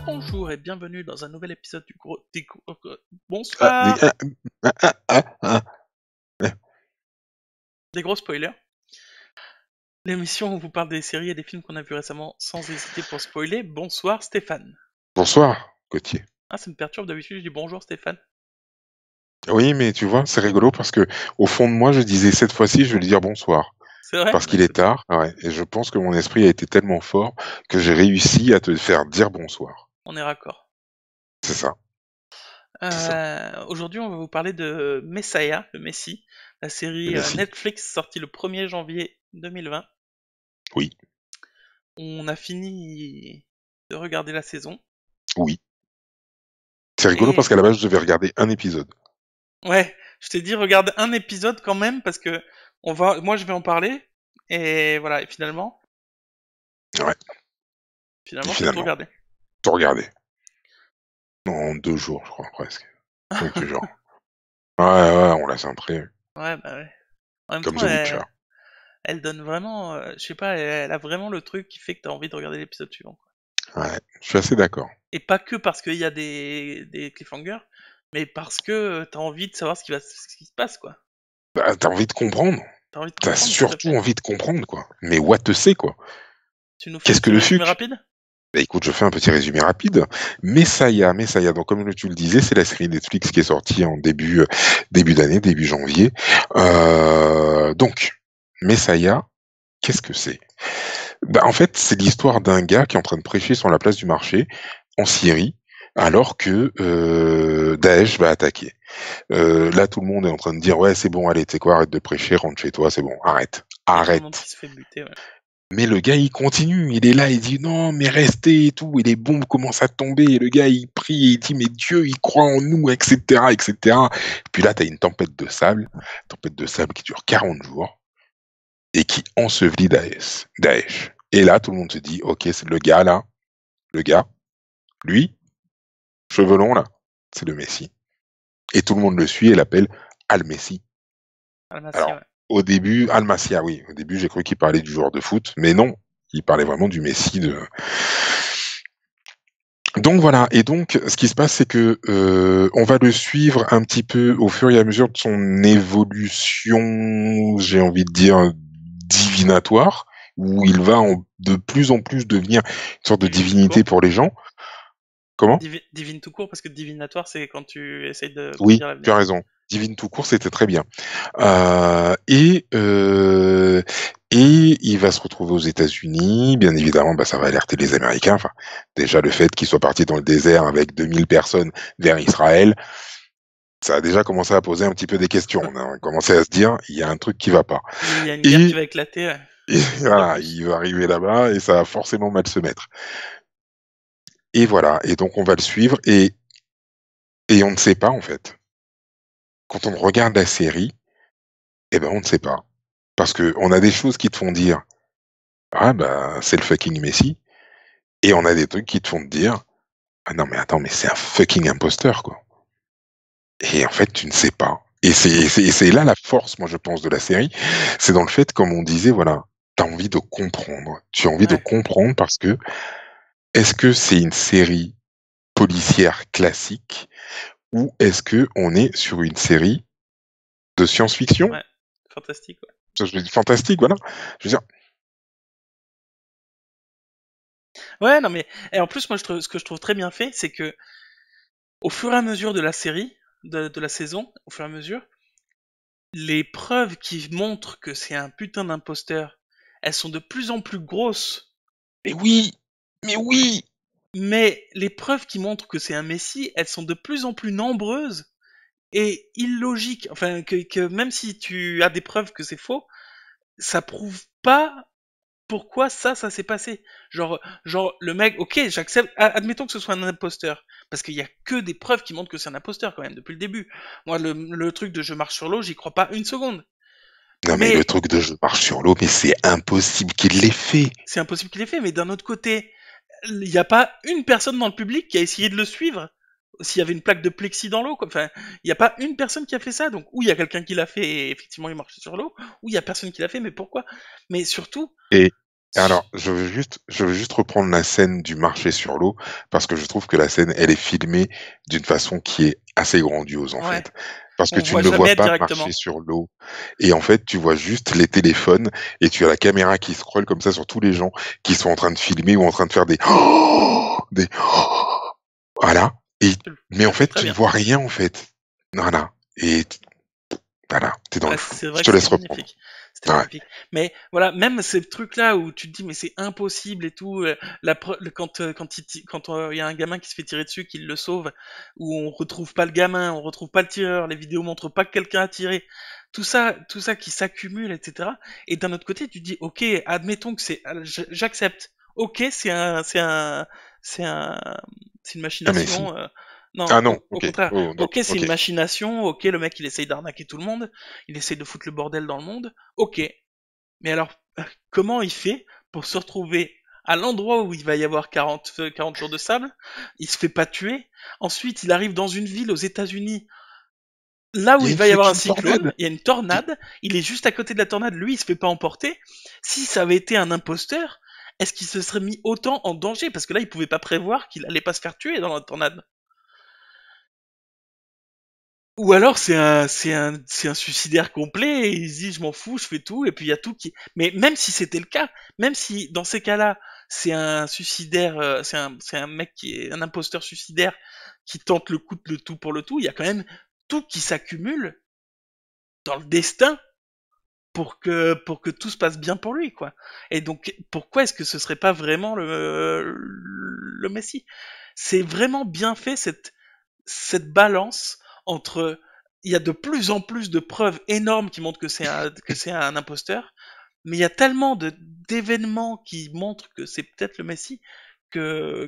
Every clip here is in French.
Bonjour et bienvenue dans un nouvel épisode du gros... Ah, Bonsoir ah, ah, ah. des gros spoilers. L'émission où on vous parle des séries et des films qu'on a vus récemment sans hésiter pour spoiler. Bonsoir Stéphane. Bonsoir, Gauthier. Ah, ça me perturbe, d'habitude je dis bonjour Stéphane. Oui, mais tu vois, c'est rigolo parce que au fond de moi, je disais cette fois-ci, je vais lui dire bonsoir. C'est vrai? Parce qu'il est tard, ouais, et je pense que mon esprit a été tellement fort que j'ai réussi à te faire dire bonsoir. On est raccord. C'est ça, c'est ça. Aujourd'hui on va vous parler de Messiah, le Messie, la série Merci. Netflix sortie le 1er janvier 2020. Oui, On a fini de regarder la saison. oui. C'est rigolo parce Et qu'à la base, je devais regarder un épisode. ouais, je t'ai dit regarde un épisode quand même parce que moi je vais en parler et voilà et finalement Ouais, et j'ai tout finalement, regardé. tout regardé. En 2 jours, je crois, presque. Oui, tu genre. Ouais, ouais, on l'a centré, Ouais bah ouais. En même comme temps The Witcher. elle donne vraiment, je sais pas, elle a vraiment le truc qui fait que t'as envie de regarder l'épisode suivant, quoi. Ouais, je suis assez d'accord. Et pas que parce qu'il y a des cliffhangers, mais parce que t'as envie de savoir ce qui se passe, quoi. Bah, t'as envie de comprendre. T'as envie de T'as comprendre, tout à surtout fait. envie de comprendre, quoi. Mais what to say, quoi. Tu nous fais un Qu'est-ce que petit le résumé fuc? rapide? Bah écoute, je fais un petit résumé rapide. Messiah, donc comme tu le disais, c'est la série Netflix qui est sortie en début d'année, début janvier. Donc, Messiah, qu'est-ce que c'est? Bah, en fait, c'est l'histoire d'un gars qui est en train de prêcher sur la place du marché en Syrie, alors que Daesh va attaquer. Là, tout le monde est en train de dire, ouais, c'est bon, allez, tu sais quoi, arrête de prêcher, rentre chez toi, c'est bon, arrête, Il y a tout le monde arrête. qui se fait buter, ouais. Mais le gars, il continue, il est là, il dit non, mais restez et tout, et les bombes commencent à tomber, et le gars, il prie, et il dit, mais Dieu, il croit en nous, etc., etc. Puis là, t'as une tempête de sable qui dure 40 jours, et qui ensevelit Daesh. Et là, tout le monde se dit, ok, c'est le gars, là, le gars, lui, cheveux longs, là, c'est le Messie. Et tout le monde le suit et l'appelle Al-Messi. Almacia, Alors, ouais. au début, Al-Masia, oui, au début, j'ai cru qu'il parlait du joueur de foot, mais non, il parlait vraiment du Messi de. Donc voilà, et donc ce qui se passe, c'est que on va le suivre un petit peu au fur et à mesure de son évolution, j'ai envie de dire divinatoire, où il va de plus en plus devenir une sorte de Divine tout divinité court. pour les gens. Comment? Divine tout court, parce que divinatoire, c'est quand tu essayes de Oui, prédire tu as l'avenir. raison. Divine tout court, c'était très bien. Et il va se retrouver aux États-Unis. Bien évidemment, bah, ça va alerter les Américains. Enfin, déjà, le fait qu'il soit parti dans le désert avec 2000 personnes vers Israël, ça a déjà commencé à poser un petit peu des questions. On a commencé à se dire, il y a un truc qui va pas. Il y a une guerre qui Et, va éclater, ouais. et Une fois de voilà, plus. il va arriver là-bas et ça va forcément mal se mettre. Et voilà. Et donc, on va le suivre et on ne sait pas, en fait. Quand on regarde la série, eh ben, on ne sait pas. Parce que on a des choses qui te font dire, ah, bah, c'est le fucking Messi. Et on a des trucs qui te font te dire, ah non, mais attends, mais c'est un fucking imposteur, quoi. Et en fait, tu ne sais pas. Et c'est là la force, moi, je pense, de la série. C'est dans le fait, comme on disait, voilà, t'as envie de comprendre. Tu as envie de Ouais. comprendre parce que, est-ce que c'est une série policière classique ou est-ce que on est sur une série de science-fiction? Ouais. Fantastique, ouais. Je veux dire, fantastique, voilà. Je veux dire, Ouais, non mais et en plus moi ce que je trouve très bien fait, c'est que au fur et à mesure de la série, de la saison, au fur et à mesure, les preuves qui montrent que c'est un putain d'imposteur, elles sont de plus en plus grosses. mais oui, mais oui, Mais les preuves qui montrent que c'est un messie, elles sont de plus en plus nombreuses et illogiques. Enfin, que même si tu as des preuves que c'est faux, ça prouve pas pourquoi ça s'est passé. Genre le mec, ok, j'accepte, admettons que ce soit un imposteur, parce qu'il y a que des preuves qui montrent que c'est un imposteur quand même depuis le début. Moi, le truc de je marche sur l'eau, j'y crois pas une seconde. non mais le Mais truc de je marche sur l'eau, mais c'est impossible qu'il l'ait fait. c'est impossible qu'il l'ait fait. Mais d'un autre côté, il n'y a pas une personne dans le public qui a essayé de le suivre. S'il y avait une plaque de plexi dans l'eau, quoi. Enfin, il n'y a pas une personne qui a fait ça. Donc, ou il y a quelqu'un qui l'a fait et effectivement il marche sur l'eau, ou il y a personne qui l'a fait, mais pourquoi? Mais surtout, Alors, je veux juste reprendre la scène du marché sur l'eau, parce que je trouve que la scène, elle est filmée d'une façon qui est assez grandiose, en Ouais, fait. Parce que on tu ne voit le vois jamais pas marcher directement. sur l'eau. Et en fait, tu vois juste les téléphones et tu as la caméra qui scrolle comme ça sur tous les gens qui sont en train de filmer ou en train de faire des des voilà. Et, Tu le mais tu en le fais fait, très tu ne bien. vois rien, en fait. Voilà. Et voilà, t'es dans le Ouais, flou. c'est Je vrai te que c'était laisse reprendre. magnifique. C'était Ouais. magnifique. Mais voilà, même ces trucs-là où tu te dis mais c'est impossible et tout, quand il y a un gamin qui se fait tirer dessus, qu'il le sauve, où on retrouve pas le gamin, on retrouve pas le tireur, les vidéos montrent pas que quelqu'un a tiré, tout ça qui s'accumule, etc. Et d'un autre côté, tu te dis ok, admettons que j'accepte. Ok, c'est un, c'est une Ah, mais si. machination. Non, Ah non, au ok. contraire. Oh, donc, Ok, c'est ok. une machination. Ok, le mec il essaye d'arnaquer tout le monde. Il essaie de foutre le bordel dans le monde. Ok. Mais alors, comment il fait pour se retrouver à l'endroit où il va y avoir 40 jours de sable? Il se fait pas tuer. Ensuite, il arrive dans une ville aux États-Unis, là Il où y a il une va y avoir un fucking cyclone. tornade. Il y a une tornade. Il est juste à côté de la tornade. Lui, il se fait pas emporter. Si ça avait été un imposteur, est-ce qu'il se serait mis autant en danger? Parce que là, il pouvait pas prévoir qu'il allait pas se faire tuer dans la tornade. Ou alors c'est un suicidaire complet et il se dit je m'en fous, je fais tout et puis il y a tout qui. Mais même si c'était le cas, même si dans ces cas-là c'est un suicidaire, c'est un mec qui est un imposteur suicidaire qui tente le coup de le tout pour le tout, il y a quand même tout qui s'accumule dans le destin pour que tout se passe bien pour lui quoi. Et donc pourquoi est-ce que ce serait pas vraiment le Messie? C'est vraiment bien fait cette balance entre il y a de plus en plus de preuves énormes qui montrent que c'est un imposteur, mais il y a tellement d'événements qui montrent que c'est peut-être le Messie que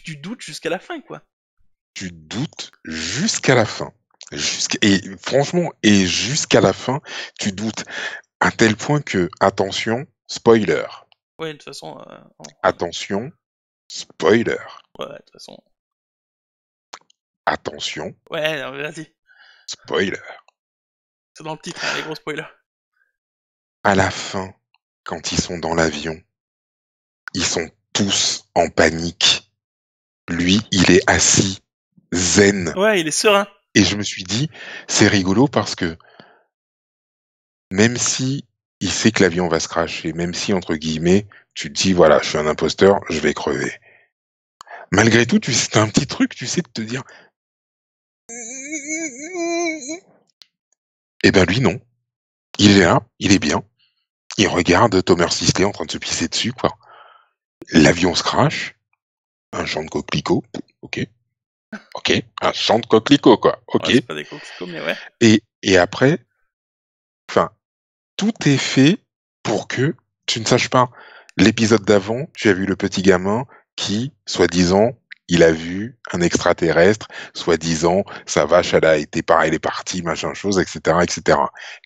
tu doutes jusqu'à la fin, quoi. Tu doutes jusqu'à la fin. Et franchement, et jusqu'à la fin, tu doutes à tel point que, attention, spoiler, Ouais, de toute façon, attention, spoiler, ouais, de toute façon, attention, ouais, non, mais vas-y, spoiler. c'est dans le titre, hein, les gros spoilers. À la fin, quand ils sont dans l'avion, ils sont tous en panique. Lui, il est assis, zen. Ouais, il est serein. Et je me suis dit, c'est rigolo parce que même si il sait que l'avion va se crasher, même si, entre guillemets, tu te dis, voilà, je suis un imposteur, je vais crever. Malgré tout, tu sais, t'as un petit truc, tu sais, de te dire, eh ben lui, non. Il est là, il est bien. Il regarde Thomas Sisley en train de se pisser dessus, quoi. L'avion se crache, un champ de coquelicots, ok, ok, un champ de coquelicots, quoi, ok. Ouais, c'est pas des coquelicots, mais ouais. Et après, enfin, tout est fait pour que tu ne saches pas. L'épisode d'avant, tu as vu le petit gamin qui, soi-disant, il a vu un extraterrestre, soi-disant, sa vache, elle est partie, machin chose, etc., etc.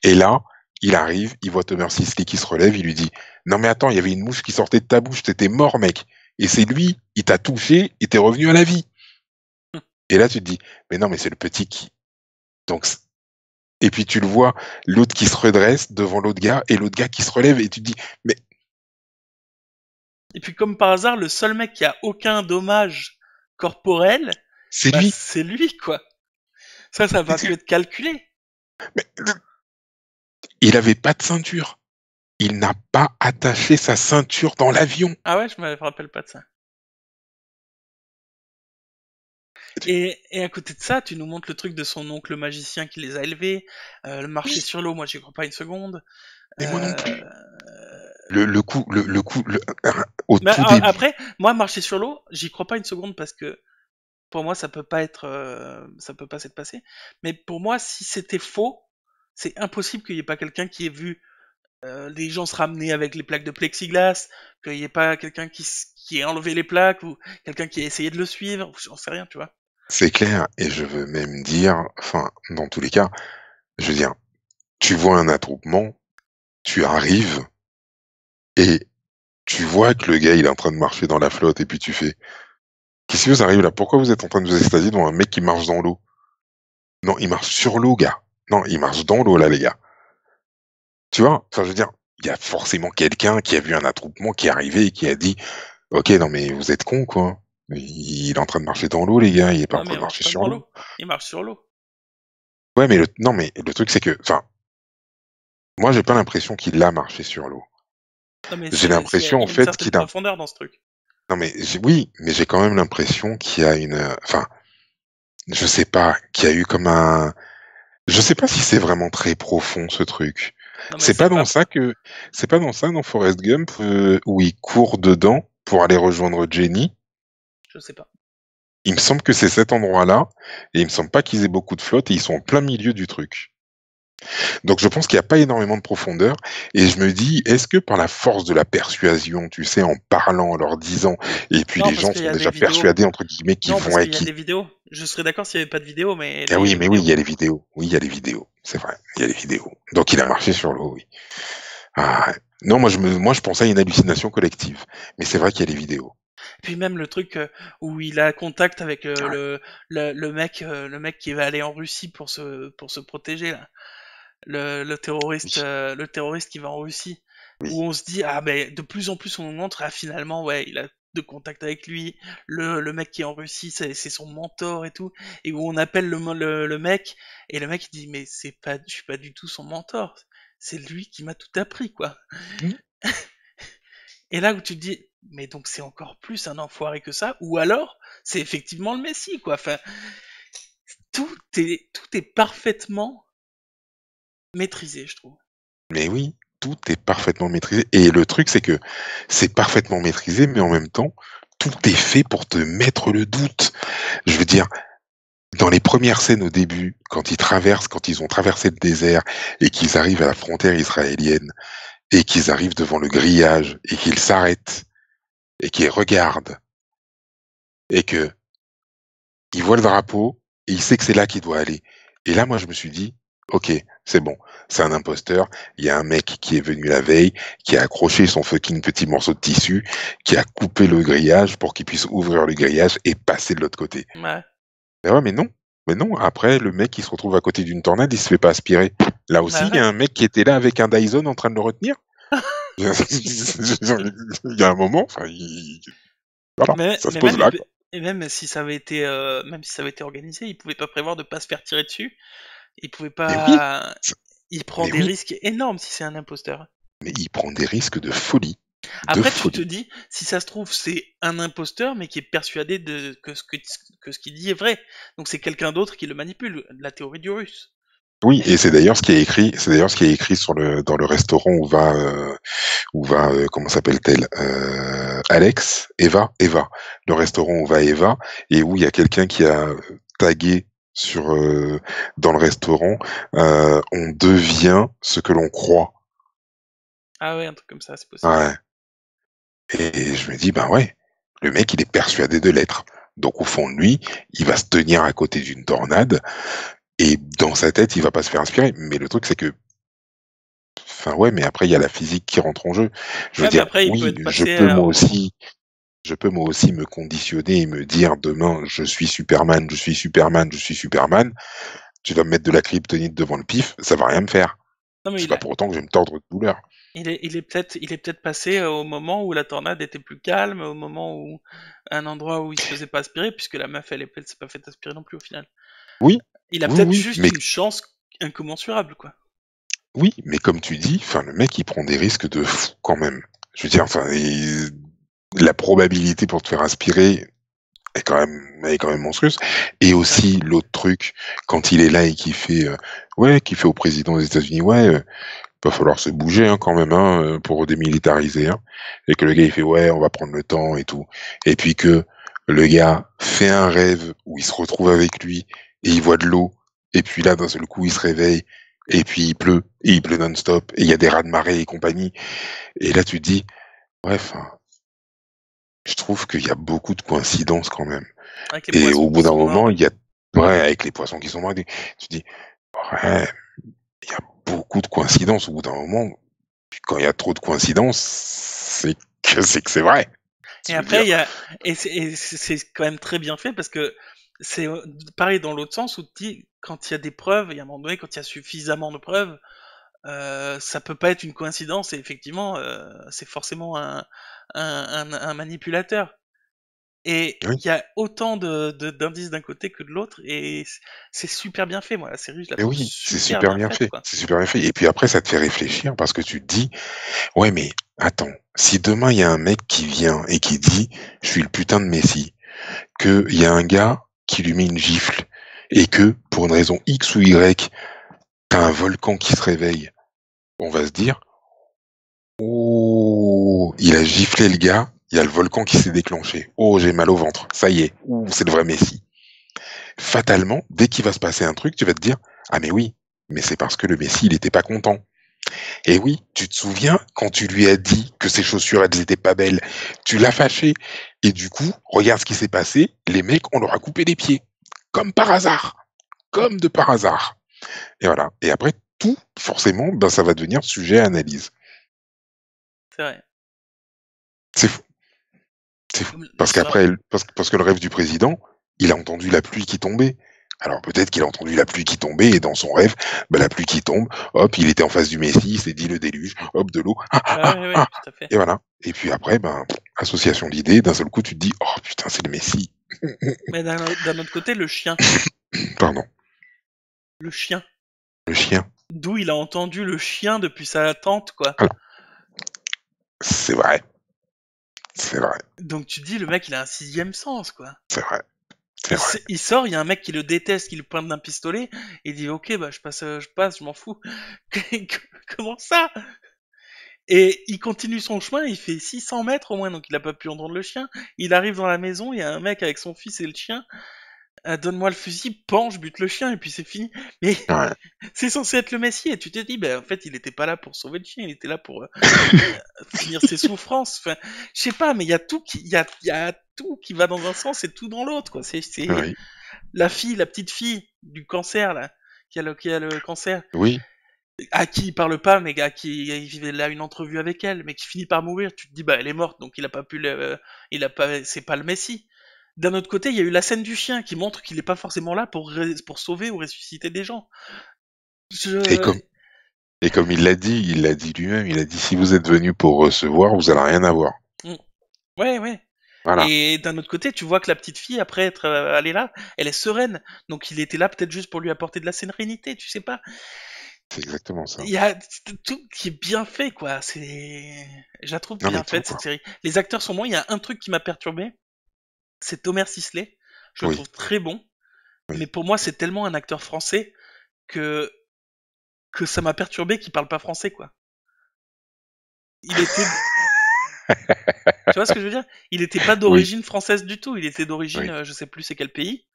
Et là, il arrive, il voit Thomas Sisley qui se relève, il lui dit, non mais attends, il y avait une mouche qui sortait de ta bouche, t'étais mort, mec. Et c'est lui, il t'a touché, et t'es revenu à la vie. Et là, tu te dis, mais non, mais c'est le petit qui. Donc, et puis tu le vois, l'autre qui se redresse devant l'autre gars, et l'autre gars qui se relève, et tu te dis, mais Et puis comme par hasard, le seul mec qui a aucun dommage corporel, c'est bah lui. c'est lui, quoi. Ça va pu être calculé. Mais il avait pas de ceinture. Il n'a pas attaché sa ceinture dans l'avion. Ah ouais, je me rappelle pas de ça. Et à côté de ça, tu nous montres le truc de son oncle magicien qui les a élevés, le marché Oui, sur l'eau, moi j'y crois pas une seconde. mais moi non Euh... plus. Au Mais tout début, après, moi marcher sur l'eau, j'y crois pas une seconde parce que pour moi ça peut pas être, ça peut pas s'être passé. Mais pour moi, si c'était faux, c'est impossible qu'il y ait pas quelqu'un qui ait vu les gens se ramener avec les plaques de plexiglas, qu'il y ait pas quelqu'un qui ait enlevé les plaques ou quelqu'un qui ait essayé de le suivre, j'en sais rien, tu vois. c'est clair, et je veux même dire, enfin, dans tous les cas, je veux dire, tu vois un attroupement, tu arrives, et tu vois que le gars, il est en train de marcher dans la flotte, et puis tu fais, qu'est-ce qui vous arrive là? Pourquoi vous êtes en train de vous extasier devant un mec qui marche dans l'eau? Non, il marche sur l'eau, gars. Non, il marche dans l'eau, là, les gars. Tu vois? Enfin, je veux dire, il y a forcément quelqu'un qui a vu un attroupement qui est arrivé et qui a dit ok, non mais vous êtes cons quoi. Il est en train de marcher dans l'eau, les gars, il est pas en Non, mais train il de marche marcher pas sur dans l'eau. l'eau. Il marche sur l'eau. Ouais, non, mais le truc c'est que, enfin, moi j'ai pas l'impression qu'il a marché sur l'eau. Non, mais J'ai l'impression il en y a une fait certaine qu'il a. profondeur dans ce truc. Non mais oui, mais j'ai quand même l'impression qu'il y a une. Enfin, je sais pas, qu'il y a eu comme un. Je sais pas si c'est vraiment très profond ce truc. Non, mais C'est c'est pas dans pas. ça que. C'est pas dans ça dans Forrest Gump où il court dedans pour aller rejoindre Jenny. Je sais pas. Il me semble que c'est cet endroit-là, et il me semble pas qu'ils aient beaucoup de flotte, et ils sont en plein milieu du truc. Donc je pense qu'il n'y a pas énormément de profondeur, et je me dis, est-ce que par la force de la persuasion, tu sais, en parlant, en leur disant, et puis Non, les parce gens qu'il y sont a des déjà vidéos. persuadés, entre guillemets, qu'ils Non, parce vont qu'il y a être. des vidéos. Je serais d'accord s'il n'y avait pas de vidéos, mais là, Ah il y a oui, des mais oui, vidéos. il y a les vidéos. Oui, il y a les vidéos. C'est vrai, il y a les vidéos. Donc il a marché sur l'eau, oui. Ah, ouais. Non, moi je pensais à une hallucination collective, mais c'est vrai qu'il y a les vidéos. Puis même le truc où il a contact avec Ouais. le mec qui va aller en Russie pour se protéger là. Oui, Le terroriste qui va en Russie, oui. où on se dit ah ben de plus en plus on nous montre ah finalement ouais il a de contact avec lui, le mec qui est en Russie c'est son mentor et tout, et où on appelle le mec et le mec il dit mais c'est pas je suis pas du tout son mentor, c'est lui qui m'a tout appris quoi. Mhm. Et là où tu te dis mais donc c'est encore plus un enfoiré que ça, ou alors c'est effectivement le Messie quoi. Enfin tout est parfaitement maîtrisé je trouve. Mais oui, tout est parfaitement maîtrisé. Et le truc, c'est que c'est parfaitement maîtrisé, mais en même temps, tout est fait pour te mettre le doute. Je veux dire, dans les premières scènes au début, quand ils ont traversé le désert et qu'ils arrivent à la frontière israélienne et qu'ils arrivent devant le grillage et qu'ils s'arrêtent et qu'ils regardent et que il voit le drapeau et il sait que c'est là qu'il doit aller. Et là, moi, je me suis dit, ok, c'est bon, c'est un imposteur. Il y a un mec qui est venu la veille, qui a accroché son fucking petit morceau de tissu, qui a coupé le grillage pour qu'il puisse ouvrir le grillage et passer de l'autre côté. Ouais, Mais ouais, mais non. Mais non, après, le mec, il se retrouve à côté d'une tornade, il se fait pas aspirer. Là aussi, bah il y ouais. a un mec qui était là avec un Dyson en train de le retenir. Il y a un moment, enfin, voilà, ça se Mais pose même, là, quoi. et même si ça avait été, même si ça avait été organisé, il pouvait pas prévoir de pas se faire tirer dessus. Il pouvait Mais oui, pas. Il prend mais des oui, risques énormes si c'est un imposteur. mais il prend des risques de folie. De Après, tu te folie. dis, si ça se trouve, c'est un imposteur, mais qui est persuadé que ce qu'il dit est vrai. Donc c'est quelqu'un d'autre qui le manipule. La théorie du russe. Oui, et c'est d'ailleurs ce qui est écrit, c'est d'ailleurs ce qui est écrit dans le restaurant où va, comment s'appelle-t-elle, Eva, le restaurant où va Eva, et où il y a quelqu'un qui a tagué dans le restaurant, on devient ce que l'on croit. Ah ouais, un truc comme ça, c'est possible. Ouais. Et je me dis, ben ouais, le mec, il est persuadé de l'être. Donc au fond de lui, il va se tenir à côté d'une tornade, et dans sa tête, il va pas se faire inspirer. Mais le truc, c'est que enfin ouais, mais après il y a la physique qui rentre en jeu. Je veux Ouais, mais dire, après, il peut oui, être passé au. je peux moi aussi me conditionner et me dire demain je suis Superman, je suis Superman, je suis Superman. Tu vas me mettre de la kryptonite devant le pif, ça va rien me faire. Non, mais C'est pas pour autant que je vais me tordre de douleur. il est peut-être passé au moment où la tornade était plus calme, au moment où un endroit où il se faisait pas aspirer, puisque la meuf, elle s'est pas fait aspirer non plus au final. Oui, Il a oui, peut-être oui, juste une chance incommensurable, quoi. mais comme tu dis, enfin le mec il prend des risques de fou quand même. Je veux dire, enfin la probabilité pour te faire aspirer elle est quand même monstrueuse. Et Ouais. aussi l'autre truc, quand il est là et ouais, qui fait au président des États-Unis, ouais, va falloir se bouger hein, quand même hein, pour démilitariser. Hein. Et que le gars il fait ouais, on va prendre le temps et tout. Et puis que le gars fait un rêve où il se retrouve avec lui et il voit de l'eau. Et puis là, d'un seul coup, il se réveille. Et puis et il pleut non-stop, et il y a des rats de marée et compagnie. Et là, tu te dis, bref, hein, je trouve qu'il y a beaucoup de coïncidences quand même. Avec les Et poissons au bout qui d'un sont morts moment, et il y tout. a ouais, avec les poissons qui sont morts, tu dis: «Ouais, il y a beaucoup de coïncidences». Au bout d'un moment, puis quand il y a trop de coïncidences, c'est que c'est vrai. Et Je veux après, dire, il y a, c'est quand même très bien fait parce que c'est pareil dans l'autre sens où tu dis, quand il y a des preuves, il y a un moment donné, quand il y a suffisamment de preuves, ça peut pas être une coïncidence et effectivement, c'est forcément un manipulateur. Et Oui, il y a autant d'indices d'un côté que de l'autre, et c'est super bien fait. Moi, la série, je la mais trouve oui, c'est super super bien bien faite, fait. quoi. C'est super bien fait. Et puis après, ça te fait réfléchir parce que tu te dis, ouais, mais attends, si demain il y a un mec qui vient et qui dit, je suis le putain de Messi, qu'il y a un gars qui lui met une gifle et que, pour une raison X ou Y, t'as un volcan qui se réveille, on va se dire, oh, il a giflé le gars, il y a le volcan qui s'est déclenché. Oh, j'ai mal au ventre. Ça y est, ouh, c'est le vrai Messi. Fatalement, dès qu'il va se passer un truc, tu vas te dire, ah mais oui, mais c'est parce que le Messi, il était pas content. Et oui, tu te souviens quand tu lui as dit que ses chaussures, elles étaient pas belles, tu l'as fâché. Et du coup, regarde ce qui s'est passé, les mecs, on leur a coupé les pieds. Comme par hasard. Comme de par hasard. Et voilà. Et après, tout, forcément, ben, ça va devenir sujet à analyse. C'est vrai. C'est fou. C'est fou. Comme Parce l'histoire. qu'après, parce que le rêve du président, il a entendu la pluie qui tombait. Alors peut-être qu'il a entendu la pluie qui tombait et dans son rêve, ben, la pluie qui tombe, hop, il était en face du Messie, il s'est dit le déluge, hop, de l'eau, ah, ah, Bah ah, ouais, ouais, ah. tout à fait. Et voilà. Et puis après, ben, association d'idées, d'un seul coup, tu te dis, oh putain, c'est le Messie. Mais d'un autre côté, le chien. Pardon. Le chien. Le chien. D'où il a entendu le chien depuis sa tente, quoi. Alors, c'est vrai. C'est vrai. Donc tu te dis, le mec, il a un sixième sens, quoi. C'est vrai. C'est vrai. Il sort, il y a un mec qui le déteste, qui le pointe d'un pistolet, et il dit, ok, bah je passe, je m'en fous. Comment ça? Et il continue son chemin, il fait 600 mètres au moins, donc il a pas pu entendre le chien. Il arrive dans la maison, il y a un mec avec son fils et le chien. Donne-moi le fusil, pan, je bute le chien et puis c'est fini. Mais Ouais. c'est censé être le Messie et tu te dis, ben en fait, il était pas là pour sauver le chien, il était là pour finir ses souffrances. Enfin, je sais pas, mais il y a tout il y a tout qui va dans un sens et tout dans l'autre, quoi. C'est Oui. la fille, la petite fille du cancer là, qui a le cancer, Oui. à qui il parle pas, mais à qui il a une entrevue avec elle, mais qui finit par mourir. Tu te dis, bah elle est morte, donc il a pas pu, il a pas, c'est pas le Messie. D'un autre côté, il y a eu la scène du chien qui montre qu'il est pas forcément là pour sauver ou ressusciter des gens. Et Je, comme, et comme il l'a dit lui-même, il a dit si vous êtes venu pour recevoir, vous allez rien avoir. Mm. Ouais, ouais. Voilà. Et d'un autre côté, tu vois que la petite fille, après être allée là, elle est sereine. Donc il était là peut-être juste pour lui apporter de la sérénité, tu sais pas. C'est exactement ça. Il y a tout qui est bien fait, quoi. Je la trouve Non mais bien tout faite, quoi. cette série. Les acteurs sont bons. Il y a un truc qui m'a perturbé, c'est Thomas Sisley. Je le Oui. trouve très bon. Oui. Mais pour moi, c'est tellement un acteur français que, que ça m'a perturbé qu'il parle pas français, quoi. Il était, tu vois ce que je veux dire? Il était pas Oui. d'origine française du tout. Il était d'origine, Oui. je sais plus c'est quel pays.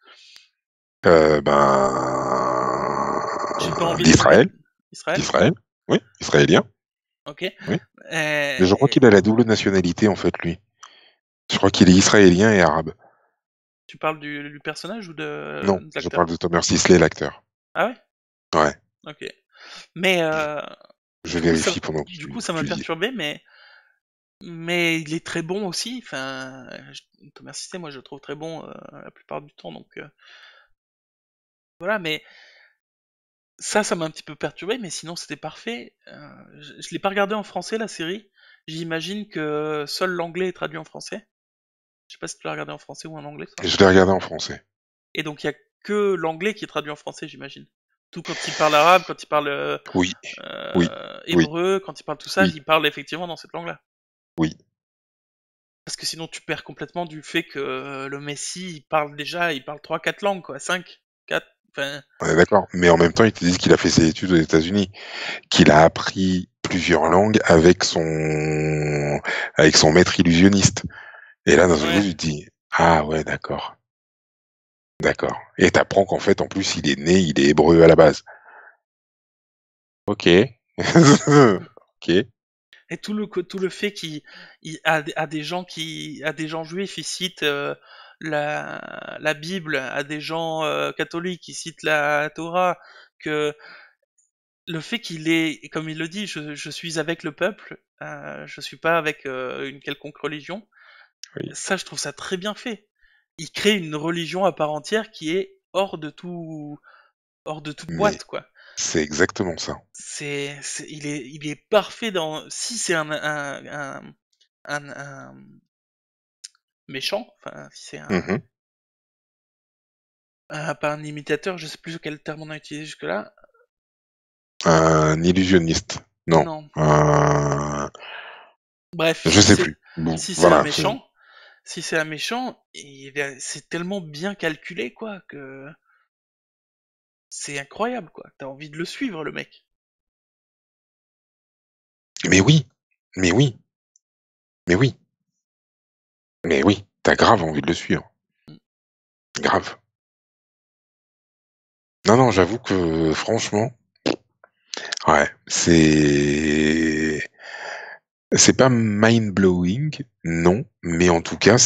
J'ai pas Ben, envie de te dire d'Israël. Israël. D'Israël. Oui. Israélien. Ok. Oui. Euh, Mais je crois qu'il a la double nationalité en fait lui. Je crois qu'il est israélien et arabe. tu parles du personnage ou Non, de je l'acteur? parle de Thomas Sisley, l'acteur. Ah ouais? Ouais. Ok. Mais Je vérifie pendant que du coup, ça que m'a tu dis. perturbé, mais il est très bon aussi. Enfin, Thomas Sisley, moi, je le trouve très bon la plupart du temps. Donc voilà. Mais ça m'a un petit peu perturbé. Mais sinon, c'était parfait. Je l'ai pas regardé en français la série. J'imagine que seul l'anglais est traduit en français. Je sais pas si tu l'as regardé en français ou en anglais, toi. Je l'ai regardé en français. Et donc il y a que l'anglais qui est traduit en français, j'imagine. Tout quand il parle arabe, quand il parle Oui. Oui. Oui. hébreu, quand il parle tout ça, Oui. il parle effectivement dans cette langue-là. Oui. Parce que sinon tu perds complètement du fait que le Messi, il parle trois, quatre langues, quoi. 5, 4, enfin... On est d'accord. Mais en même temps, ils te disent qu'il a fait ses études aux États-Unis, qu'il a appris plusieurs langues avec son maître illusionniste. Et là, d'un seul coup, Ouais. tu te dis, ah ouais, d'accord, d'accord. Et t'apprends qu'en fait, en plus, il est hébreu à la base. Ok. Ok. Et tout le fait à des gens à des gens juifs, il cite la Bible, à des gens catholiques, il cite la Torah, que le fait qu'il est, comme il le dit, je suis avec le peuple, je suis pas avec une quelconque religion. Oui. Ça, je trouve ça très bien fait. Il crée une religion à part entière qui est hors de toute Mais, boîte, quoi. C'est exactement ça. Il est parfait dans. Si c'est un méchant, enfin, si c'est Mhm. pas un imitateur, je sais plus quel terme on a utilisé jusque-là. Un illusionniste. Non. Non. Un... Bref, Je sais plus. Bon, si c'est un voilà. méchant, si c'est un méchant, c'est tellement bien calculé, quoi, que c'est incroyable, quoi. T'as envie de le suivre, le mec. Mais oui, mais oui, mais oui, mais oui. T'as grave envie de le suivre. Mm. Grave. Non, non, j'avoue que franchement, ouais, c'est pas mind-blowing, non, mais en tout cas,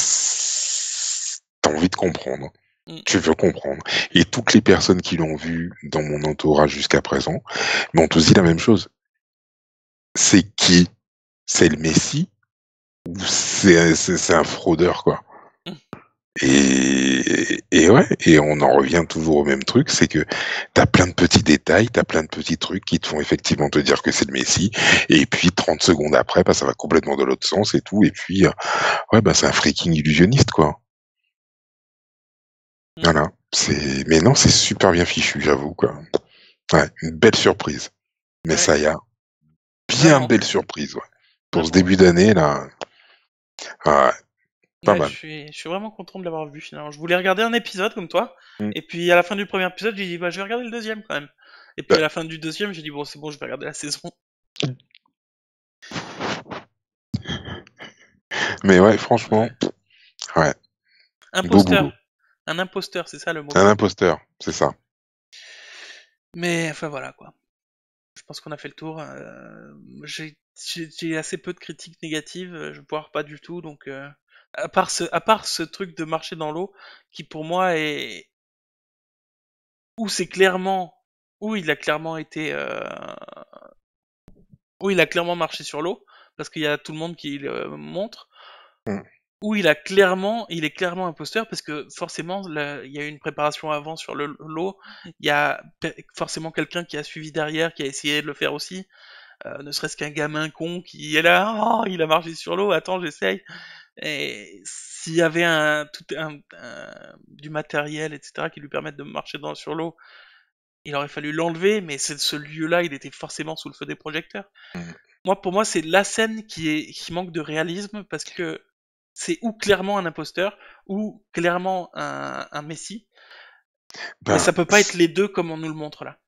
t'as envie de comprendre. Mm. Tu veux comprendre. Et toutes les personnes qui l'ont vu dans mon entourage jusqu'à présent m'ont tous dit la même chose. C'est qui? C'est le Messie ou c'est un fraudeur, quoi. Mm. Et ouais, et on en revient toujours au même truc, c'est que t'as plein de petits détails, t'as plein de petits trucs qui te font effectivement te dire que c'est le Messie, et puis 30 secondes après, bah, ça va complètement dans l'autre sens et tout, et puis ouais, bah c'est un freaking illusionniste, quoi. Mm. Voilà. Mais non, c'est super bien fichu, j'avoue, quoi. Ouais, une belle surprise. Mais Ouais, ça y a, bien vraiment, belle surprise, ouais. Pour ce vraiment, ouais. début d'année, là, ouais, pas Ouais, mal. je suis vraiment content de l'avoir vu finalement. Je voulais regarder un épisode comme toi, Mm. et puis à la fin du premier épisode, j'ai dit bah je vais regarder le deuxième quand même. Et puis Bah, à la fin du deuxième, j'ai dit bon c'est bon, je vais regarder la saison. mais ouais, franchement, Ouais. ouais, beau Imposteur, boulot. un imposteur, c'est ça le mot. Un imposteur, c'est ça. Mais enfin voilà quoi. Je pense qu'on a fait le tour. J'ai assez peu de critiques négatives, voire pas du tout. Donc à part ce truc de marcher dans l'eau, qui pour moi est où c'est clairement où il a clairement été où il a clairement marché sur l'eau, parce qu'il y a tout le monde qui le montre, Mm. où il est clairement imposteur, parce que forcément, il y a eu une préparation avant sur l'eau, il y a forcément quelqu'un qui a suivi derrière, qui a essayé de le faire aussi, ne serait-ce qu'un gamin con qui est là, oh, il a marché sur l'eau, attends, j'essaye. Et s'il y avait du matériel, etc., qui lui permettent de marcher sur l'eau, il aurait fallu l'enlever, mais ce lieu-là, il était forcément sous le feu des projecteurs. Mm. Pour moi, c'est la scène qui manque de réalisme parce que c'est ou clairement un imposteur ou clairement un messie, mais Ben, ça peut pas être les deux comme on nous le montre là.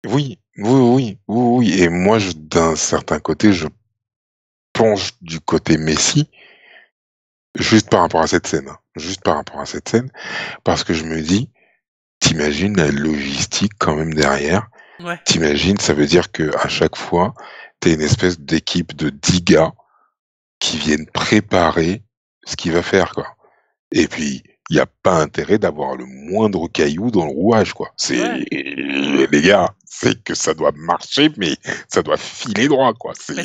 oui, oui, oui, oui, oui. Et moi, d'un certain côté, je penche du côté Messi, juste par rapport à cette scène. Hein. Juste par rapport à cette scène, parce que je me dis, t'imagines la logistique quand même derrière. Ouais, T'imagines, ça veut dire que à chaque fois, t'as une espèce d'équipe de 10 gars qui viennent préparer ce qu'il va faire, quoi. Et puis, il n'y a pas intérêt d'avoir le moindre caillou dans le rouage, quoi. ouais. Les gars, c'est que ça doit marcher, mais ça doit filer droit, quoi. Mais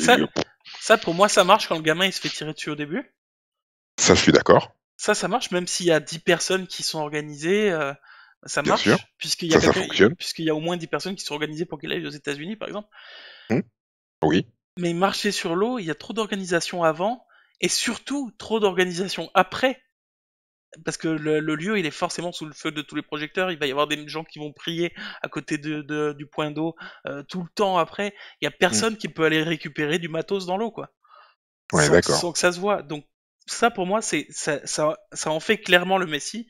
ça pour moi, ça marche quand le gamin il se fait tirer dessus au début. Ça, je suis d'accord. Ça marche même s'il y a 10 personnes qui sont organisées, ça Bien sûr. marche Ça fonctionne. puisqu'il y a au moins 10 personnes qui sont organisées pour qu'il aille aux États-Unis par exemple. Hmm. Oui. Mais marcher sur l'eau, il y a trop d'organisation avant et surtout trop d'organisation après. Parce que le lieu, il est forcément sous le feu de tous les projecteurs. Il va y avoir des gens qui vont prier à côté du point d'eau tout le temps après. Il y a Hmm. personne qui peut aller récupérer du matos dans l'eau, quoi, Ouais, d'accord. sans que ça se voit. Donc ça, pour moi, ça en fait clairement le Messi.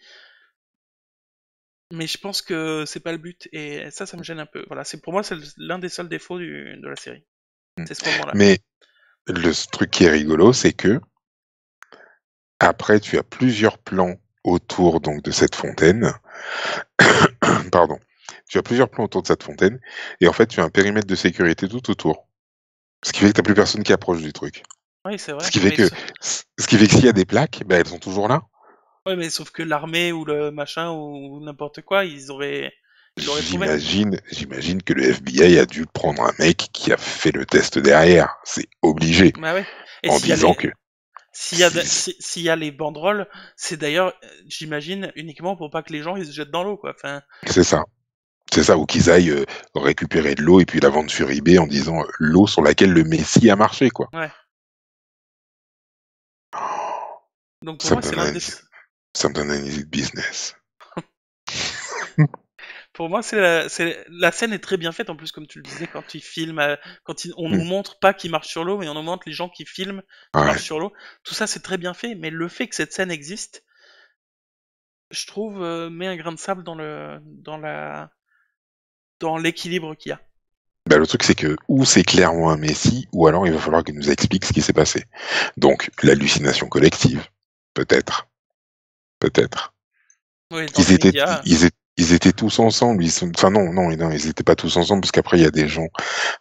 Mais je pense que c'est pas le but. Et ça me gêne un peu. Voilà, c'est pour moi, c'est l'un des seuls défauts de la série. Hmm. C'est ce moment-là. Mais truc qui est rigolo, c'est que après, tu as plusieurs plans autour donc de cette fontaine. Pardon. Tu as plusieurs plans autour de cette fontaine, et en fait, tu as un périmètre de sécurité tout autour. Ce qui fait que t'as plus personne qui approche du truc. Oui, c'est Ce vrai. qui fait que, ce qui fait que s'il y a des plaques, ben, elles sont toujours là. Ouais, mais sauf que l'armée ou le machin ou n'importe quoi, ils l'auraient trouvé. J'imagine que le FBI a dû prendre un mec qui a fait le test derrière. C'est obligé. Bah ouais. Et En disant que s'il y a les banderoles, c'est d'ailleurs, j'imagine, uniquement pour pas que les gens ils se jettent dans l'eau, quoi. Enfin, c'est ça. C'est ça, ou qu'ils aillent récupérer de l'eau et puis la vendre sur eBay en disant l'eau sur laquelle le Messi a marché, quoi. Ouais. Donc pour Ça moi, me c'est donne l'un un, des. ça me donne un idée de business. Pour moi, la scène est très bien faite en plus, comme tu le disais, quand il filme, on nous Hmm. montre pas qu'il marche sur l'eau, mais on nous montre les gens qui filment, qui Ouais. marchent sur l'eau. Tout ça, c'est très bien fait, mais le fait que cette scène existe, je trouve, met un grain de sable dans l'équilibre qu'il y a. Bah, le truc, c'est que ou c'est clairement un Messi, ou alors il va falloir qu'il nous explique ce qui s'est passé. Donc, l'hallucination collective, peut-être, peut-être. Oui, dans Ils étaient, l'immédiat. ils étaient tous ensemble. Enfin non, non, non, ils étaient pas tous ensemble parce qu'après il y a des gens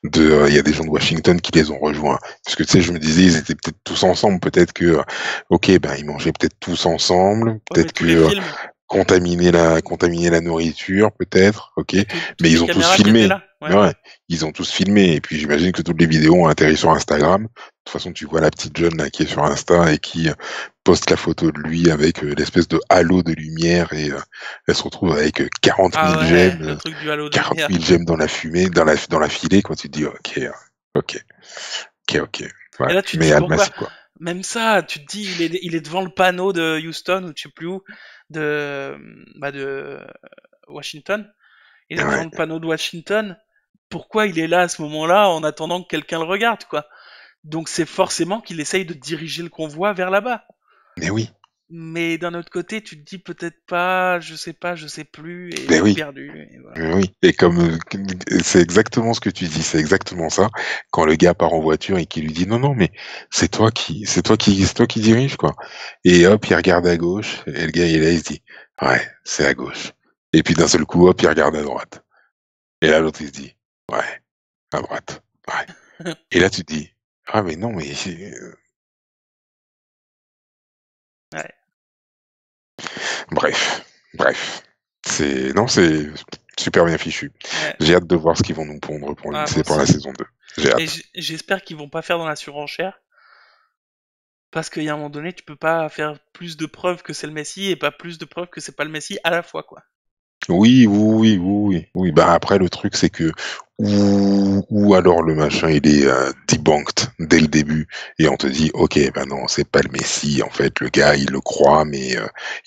il y a des gens de Washington qui les ont rejoints. Parce que tu sais, je me disais, ils étaient peut-être tous ensemble. Peut-être que, ok, ben ils mangeaient peut-être tous ensemble. Ouais, mais Peut-être tous que les films, contaminer la nouriture, peut-être. Ok, et mais toutes les ils ont tous caméras qui étaient filmé. là. Ouais. Ouais, ils ont tous filmé. Et puis j'imagine que toutes les vidéos ont atterri sur Instagram. De toute façon, tu vois la petite jeune là qui est sur Insta et qui poste la photo de lui avec l'espèce de halo de lumière et elle se retrouve avec 40 Ah 000 ouais, j'aime, le truc du halo de 40 lumière. 000 j'aime dans la fumée, dans la filée, quand tu te dis, ok, ok, ok, ok. Et Ouais. là, tu te Mais dis pourquoi? Almacy, quoi. Même ça, tu te dis, il est devant le panneau de Houston, ou je sais plus où, de, de Washington. Il est devant Ouais. le panneau de Washington. Pourquoi il est là à ce moment-là en attendant que quelqu'un le regarde, quoi? Donc c'est forcément qu'il essaye de diriger le convoi vers là-bas. Mais oui, Mais d'un autre côté, tu te dis peut-être pas, je sais pas, je sais plus, et mais je suis oui. perdu, et voilà. Mais oui, et comme c'est exactement ce que tu dis, c'est exactement ça. Quand le gars part en voiture et qui lui dit non non mais c'est toi qui dirige quoi. Et hop il regarde à gauche et le gars il est là il se dit ouais c'est à gauche. Et puis d'un seul coup hop il regarde à droite. Et là l'autre il se dit ouais à droite ouais. Et là tu te dis ah mais non mais Ouais, bref bref c'est non c'est super bien fichu. ouais. J'ai hâte de voir ce qu'ils vont nous pondre Ah, moi pour la aussi. saison 2. J'ai Et hâte. j'espère qu'ils vont pas faire dans la surenchère, parce qu'il y a un moment donné, tu peux pas faire plus de preuves que c'est le Messi et pas plus de preuves que c'est pas le Messi à la fois, quoi. Oui, oui, oui, oui, oui. Oui, bah après le truc c'est que ou alors le machin il est debunked dès le début et on te dit ok ben non c'est pas le Messi en fait le gars il le croit mais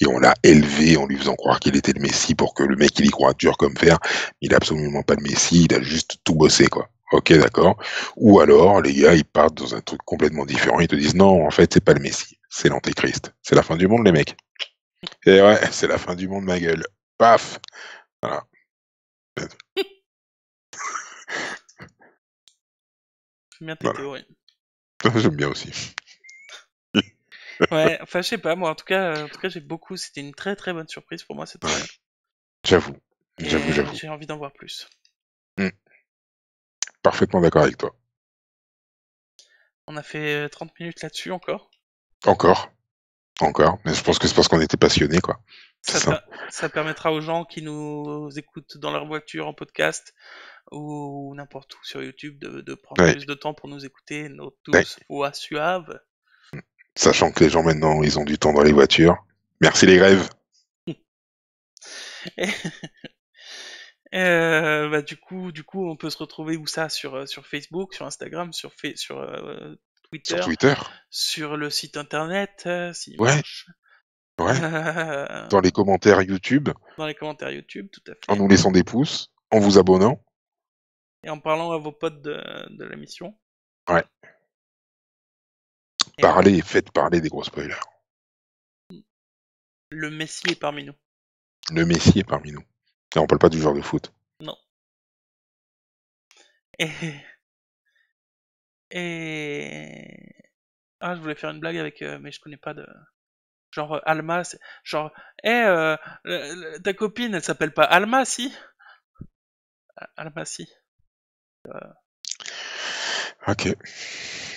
et on l'a élevé en lui faisant croire qu'il était le Messi pour que le mec il y croit dur comme fer. Il est absolument pas le Messi, il a juste tout bossé quoi. Ok d'accord. Ou alors les gars ils partent dans un truc complètement différent, ils te disent non en fait c'est pas le Messi, c'est l'antéchrist, c'est la fin du monde les mecs. Et ouais c'est la fin du monde ma gueule. Paf. Voilà. J'aime bien tes Voilà. théories. J'aime bien aussi. Ouais, enfin, je sais pas, moi, en tout cas, j'ai beaucoup, c'était une très très bonne surprise pour moi cette Ouais, série. j'avoue. J'avoue, Et j'avoue. j'ai envie d'en voir plus. Hmm. Parfaitement d'accord avec toi. On a fait 30 minutes là-dessus encore. Encore, encore. Mais je pense Et que c'est parce qu'on était passionnés, quoi. C'est ça, ça. ça permettra aux gens qui nous écoutent dans leur voiture en podcast ou n'importe où sur YouTube de prendre Ouais, plus de temps pour nous écouter, nos ouais. douces voix suaves. Sachant que les gens maintenant, ils ont du temps dans les voitures. Merci les grèves. Et, du coup, on peut se retrouver où ça sur Facebook, sur Instagram, sur Sur Twitter, Twitter. sur le site internet, s'il Ouais, marche. ouais. Dans les commentaires YouTube, Dans les commentaires YouTube, tout à en fait. nous laissant des pouces, en vous abonnant. Et en parlant à vos potes de l'émission. Ouais. Et voilà. Faites parler des gros spoilers. Le Messi est parmi nous. Le Messi est parmi nous. Et on parle pas du joueur de foot. Non. Et, et... Ah, je voulais faire une blague avec, mais je connais pas de. Genre Alma, genre, ta copine, elle s'appelle pas Alma, si? Alma, si. Ok,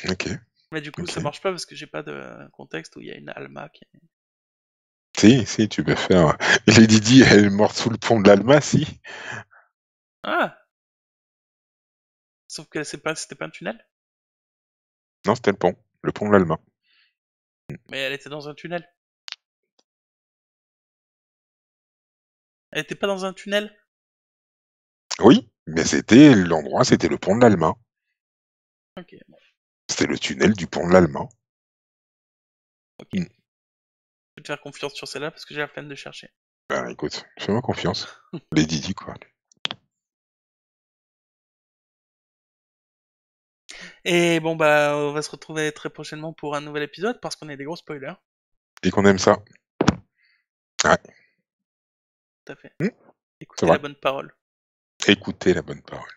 ok, Mais du coup, ça ok. marche pas parce que j'ai pas de contexte où il y a une Alma qui. Si, si, tu peux faire. Lady Di, elle est morte sous le pont de l'Alma, si. Ah! Sauf que c'était pas un tunnel. Non, c'était le pont de l'Alma. Mais elle était dans un tunnel. Elle était pas dans un tunnel? Oui, mais c'était l'endroit, c'était le pont de l'Alma. Ok, bon, C'était le tunnel du pont de l'Alma. ok. Mm. Je vais te faire confiance sur celle-là parce que j'ai la flemme de chercher. Ben écoute, fais-moi confiance. Les Didi, quoi. Et bon, bah, on va se retrouver très prochainement pour un nouvel épisode parce qu'on est des gros spoilers. Et qu'on aime ça. Ouais. Tout à fait. Mm, c'est Écoutez vrai. la bonne parole. Écoutez la bonne parole.